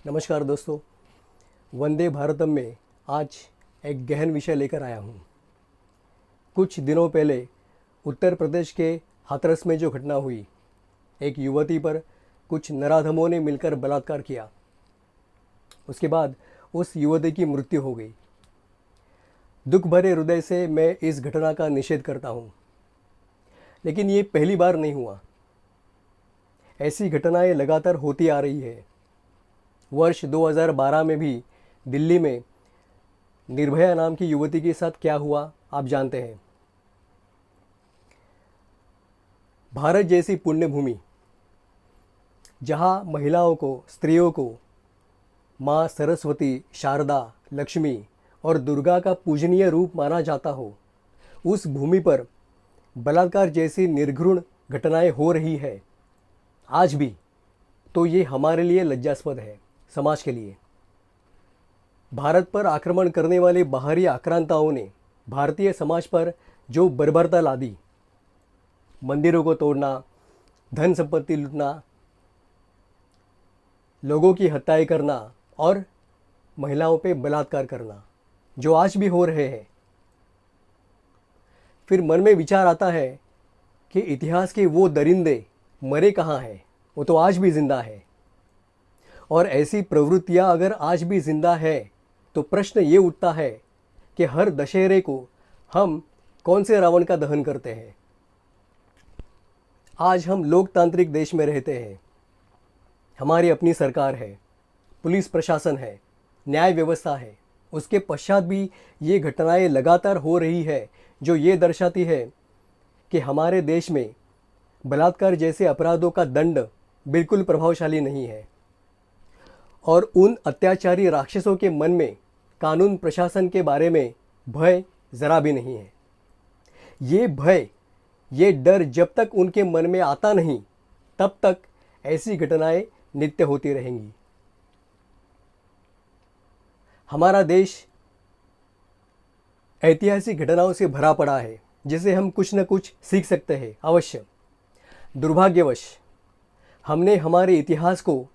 नमस्कार दोस्तों, वंदे भारतम में आज एक गहन विषय लेकर आया हूँ। कुछ दिनों पहले उत्तर प्रदेश के हाथरस में जो घटना हुई, एक युवती पर कुछ नराधमों ने मिलकर बलात्कार किया। उसके बाद उस युवती की मृत्यु हो गई। दुख भरे हृदय से मैं इस घटना का निषेध करता हूँ, लेकिन ये पहली बार नहीं हुआ। ऐसी घटनाएं लगातार होती आ रही है। वर्ष 2012 में भी दिल्ली में निर्भया नाम की युवती के साथ क्या हुआ आप जानते हैं। भारत जैसी पुण्य भूमि, जहाँ महिलाओं को, स्त्रियों को माँ सरस्वती, शारदा, लक्ष्मी और दुर्गा का पूजनीय रूप माना जाता हो, उस भूमि पर बलात्कार जैसी निर्घृण घटनाएं हो रही है आज भी, तो ये हमारे लिए लज्जास्पद है, समाज के लिए। भारत पर आक्रमण करने वाले बाहरी आक्रांताओं ने भारतीय समाज पर जो बर्बरता लादी, मंदिरों को तोड़ना, धन संपत्ति लूटना, लोगों की हत्याएं करना और महिलाओं पे बलात्कार करना, जो आज भी हो रहे हैं, फिर मन में विचार आता है कि इतिहास के वो दरिंदे मरे कहाँ हैं? वो तो आज भी जिंदा है। और ऐसी प्रवृत्तियां अगर आज भी जिंदा है तो प्रश्न ये उठता है कि हर दशहरे को हम कौन से रावण का दहन करते हैं। आज हम लोकतांत्रिक देश में रहते हैं, हमारी अपनी सरकार है, पुलिस प्रशासन है, न्याय व्यवस्था है। उसके पश्चात भी ये घटनाएं लगातार हो रही है, जो ये दर्शाती है कि हमारे देश में बलात्कार जैसे अपराधों का दंड बिल्कुल प्रभावशाली नहीं है। और उन अत्याचारी राक्षसों के मन में कानून प्रशासन के बारे में भय जरा भी नहीं है। ये भय, ये डर जब तक उनके मन में आता नहीं, तब तक ऐसी घटनाएं नित्य होती रहेंगी। हमारा देश ऐतिहासिक घटनाओं से भरा पड़ा है, जिसे हम कुछ न कुछ सीख सकते हैं अवश्य। दुर्भाग्यवश हमने हमारे इतिहास को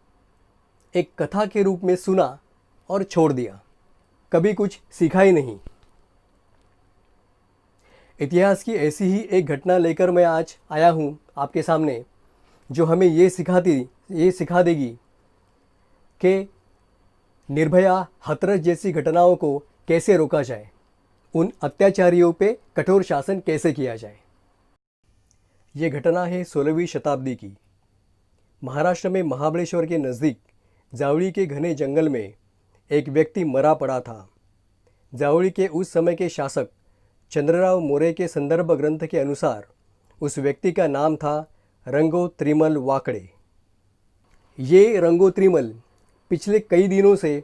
एक कथा के रूप में सुना और छोड़ दिया, कभी कुछ सीखा ही नहीं। इतिहास की ऐसी ही एक घटना लेकर मैं आज आया हूँ आपके सामने, जो हमें ये सिखा देगी कि निर्भया, हाथरस जैसी घटनाओं को कैसे रोका जाए, उन अत्याचारियों पे कठोर शासन कैसे किया जाए। ये घटना है 16वीं शताब्दी की। महाराष्ट्र में महाबलेश्वर के नज़दीक जावड़ी के घने जंगल में एक व्यक्ति मरा पड़ा था। जावड़ी के उस समय के शासक चंद्रराव मोरे के संदर्भ ग्रंथ के अनुसार उस व्यक्ति का नाम था रंगो त्रिमल वाकड़े। ये रंगो त्रिमल पिछले कई दिनों से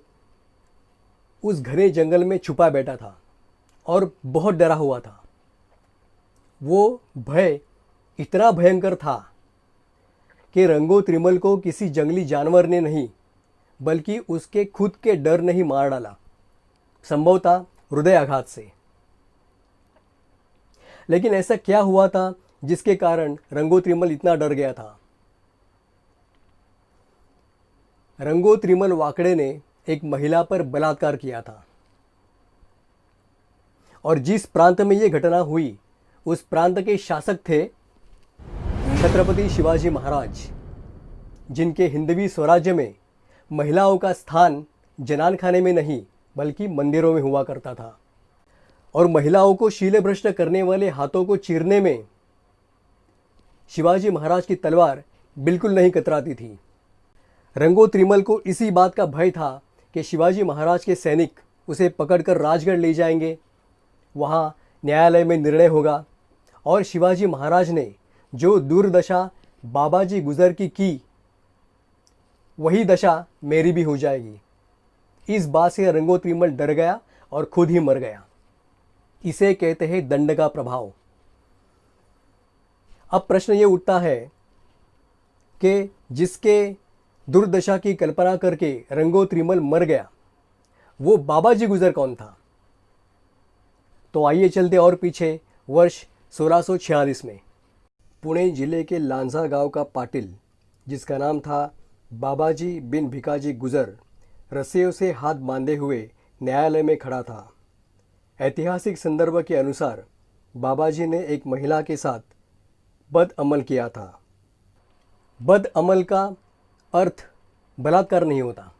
उस घने जंगल में छुपा बैठा था और बहुत डरा हुआ था। वो भय इतना भयंकर था कि रंगो त्रिमल को किसी जंगली जानवर ने नहीं, बल्कि उसके खुद के डर ने ही मार डाला, संभवतः हृदय आघात से। लेकिन ऐसा क्या हुआ था जिसके कारण रंगो त्रिमल इतना डर गया था? रंगो त्रिमल वाकड़े ने एक महिला पर बलात्कार किया था, और जिस प्रांत में यह घटना हुई, उस प्रांत के शासक थे छत्रपति शिवाजी महाराज, जिनके हिंदवी स्वराज्य में महिलाओं का स्थान जनान खाने में नहीं, बल्कि मंदिरों में हुआ करता था। और महिलाओं को शीले भ्रष्ट करने वाले हाथों को चीरने में शिवाजी महाराज की तलवार बिल्कुल नहीं कतराती थी। रंगो त्रिमल को इसी बात का भय था कि शिवाजी महाराज के सैनिक उसे पकड़कर राजगढ़ ले जाएंगे, वहाँ न्यायालय में निर्णय होगा, और शिवाजी महाराज ने जो दुर्दशा बाबाजी गुजर की वही दशा मेरी भी हो जाएगी। इस बात से रंगो त्रिमल डर गया और खुद ही मर गया। इसे कहते हैं दंड का प्रभाव। अब प्रश्न ये उठता है कि जिसके दुर्दशा की कल्पना करके रंगो त्रिमल मर गया, वो बाबाजी गुजर कौन था? तो आइए चलते और पीछे वर्ष 1646 में। पुणे जिले के लांजा गांव का पाटिल, जिसका नाम था बाबाजी बिन भिकाजी गुजर, रस्सियों से हाथ बांधे हुए न्यायालय में खड़ा था। ऐतिहासिक संदर्भ के अनुसार बाबाजी ने एक महिला के साथ बदअमल किया था। बदअमल का अर्थ बलात्कार नहीं होता।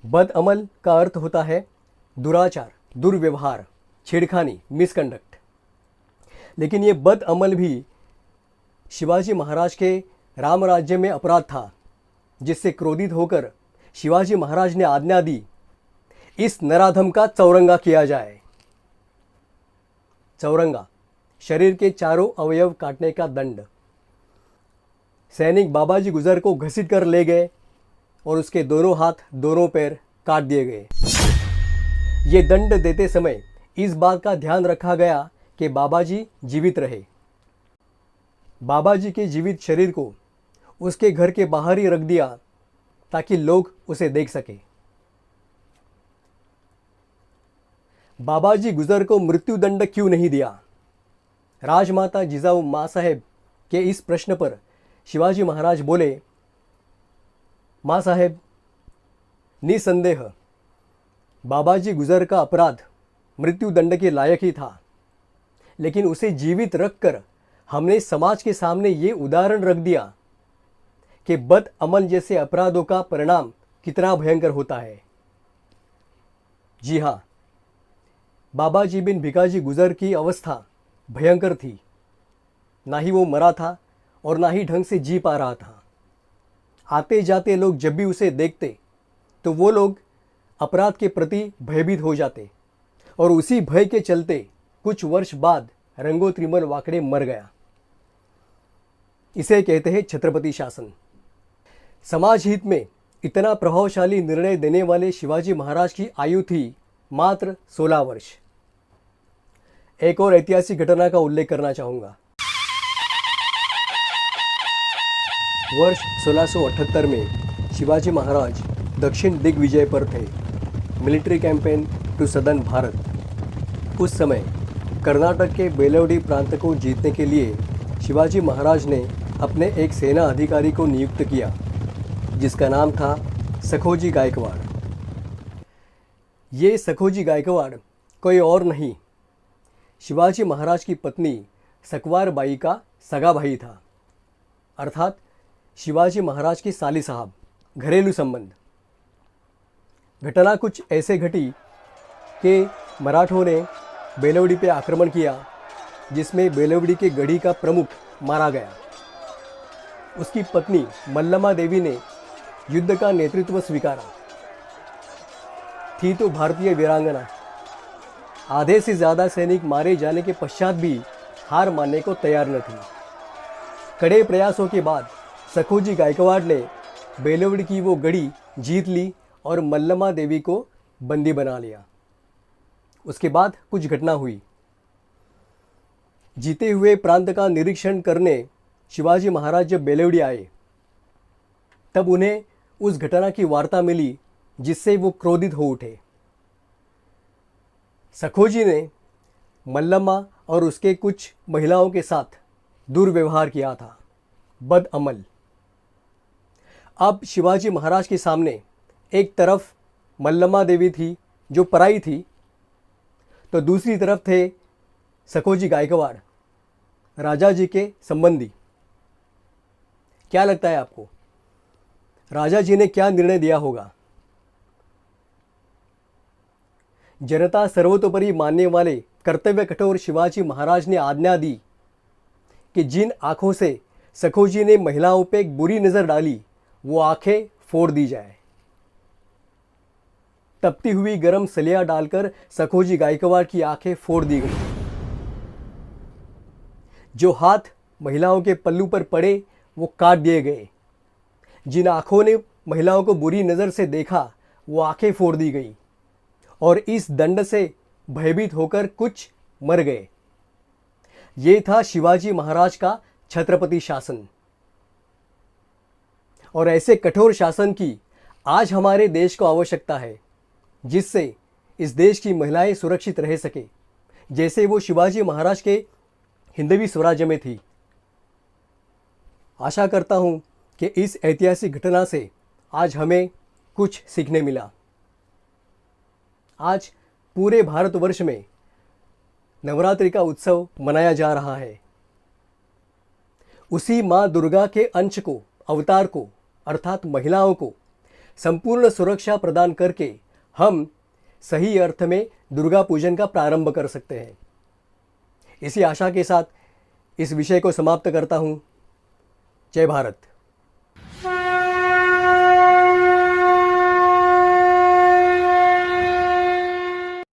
बदअमल का अर्थ होता है दुराचार, दुर्व्यवहार, छेड़खानी, मिसकंडक्ट। लेकिन ये बदअमल भी शिवाजी महाराज के राम राज्य में अपराध था, जिससे क्रोधित होकर शिवाजी महाराज ने आज्ञा दी, इस नराधम का चौरंगा किया जाए। चौरंगा, शरीर के चारों अवयव काटने का दंड। सैनिक बाबाजी गुजर को घसीट कर ले गए और उसके दोनों हाथ, दोनों पैर काट दिए गए। ये दंड देते समय इस बात का ध्यान रखा गया कि बाबाजी जीवित रहे। बाबाजी के जीवित शरीर को उसके घर के बाहर ही रख दिया ताकि लोग उसे देख सके। बाबाजी गुजर को मृत्यु दंड क्यों नहीं दिया? राजमाता जिजाऊ मां साहेब के इस प्रश्न पर शिवाजी महाराज बोले, मां साहेब, निसंदेह बाबाजी गुजर का अपराध मृत्यु दंड के लायक ही था, लेकिन उसे जीवित रखकर हमने समाज के सामने ये उदाहरण रख दिया कि बदअमल जैसे अपराधों का परिणाम कितना भयंकर होता है। जी हाँ, बाबाजी बिन भिकाजी गुजर की अवस्था भयंकर थी। ना ही वो मरा था और ना ही ढंग से जी पा रहा था। आते जाते लोग जब भी उसे देखते तो वो लोग अपराध के प्रति भयभीत हो जाते और उसी भय के चलते कुछ वर्ष बाद रंगोत्रिमल वाकड़े मर गया। इसे कहते हैं छत्रपति शासन। समाज हित में इतना प्रभावशाली निर्णय देने वाले शिवाजी महाराज की आयु थी मात्र 16 वर्ष। एक और ऐतिहासिक घटना का उल्लेख करना चाहूँगा। वर्ष 1678 में शिवाजी महाराज दक्षिण दिग्विजय पर थे, military campaign to southern Bharat. उस समय कर्नाटक के बेलवडी प्रांत को जीतने के लिए शिवाजी महाराज ने अपने एक सेना अधिकारी को नियुक्त किया, जिसका नाम था सखोजी गायकवाड़। ये सखोजी गायकवाड़ कोई और नहीं, शिवाजी महाराज की पत्नी सकवार बाई का सगा भाई था, अर्थात शिवाजी महाराज के साली साहब। घरेलू संबंध। घटना कुछ ऐसे घटी कि मराठों ने बेलवडी पे आक्रमण किया, जिसमें बेलवडी के गढ़ी का प्रमुख मारा गया। उसकी पत्नी मल्लमा देवी ने युद्ध का नेतृत्व स्वीकारा। थी तो भारतीय वीरांगना। आधे से ज़्यादा सैनिक मारे जाने के पश्चात भी हार मानने को तैयार न थी। कड़े प्रयासों के बाद सखोजी गायकवाड़ ने बेलवडी की वो गढ़ी जीत ली और मल्लमा देवी को बंदी बना लिया। उसके बाद कुछ घटना हुई। जीते हुए प्रांत का निरीक्षण करने शिवाजी महाराज जब बेलवडी आए, तब उन्हें उस घटना की वार्ता मिली, जिससे वो क्रोधित हो उठे। सखोजी ने मल्लमा और उसके कुछ महिलाओं के साथ दुर्व्यवहार किया था, बदअमल। अब शिवाजी महाराज के सामने एक तरफ मल्लमा देवी थी जो पराई थी, तो दूसरी तरफ थे सखोजी गायकवाड़, राजा जी के संबंधी। क्या लगता है आपको, राजा जी ने क्या निर्णय दिया होगा? जनता सर्वतोपरि मानने वाले कर्तव्य कठोर शिवाजी महाराज ने आज्ञा दी कि जिन आंखों से सखोजी ने महिलाओं पे एक बुरी नजर डाली, वो आंखें फोड़ दी जाए। तपती हुई गर्म सलिया डालकर सखोजी गायकवाड़ की आंखें फोड़ दी गई। जो हाथ महिलाओं के पल्लू पर पड़े वो काट दिए गए। जिन आंखों ने महिलाओं को बुरी नज़र से देखा, वो आंखें फोड़ दी गई और इस दंड से भयभीत होकर कुछ मर गए। ये था शिवाजी महाराज का छत्रपति शासन। और ऐसे कठोर शासन की आज हमारे देश को आवश्यकता है, जिससे इस देश की महिलाएं सुरक्षित रह सके, जैसे वो शिवाजी महाराज के हिंदवी स्वराज्य में थी। आशा करता हूँ कि इस ऐतिहासिक घटना से आज हमें कुछ सीखने मिला। आज पूरे भारतवर्ष में नवरात्रि का उत्सव मनाया जा रहा है। उसी माँ दुर्गा के अंश को, अवतार को, अर्थात महिलाओं को संपूर्ण सुरक्षा प्रदान करके हम सही अर्थ में दुर्गा पूजन का प्रारंभ कर सकते हैं। इसी आशा के साथ इस विषय को समाप्त करता हूँ। जय भारत।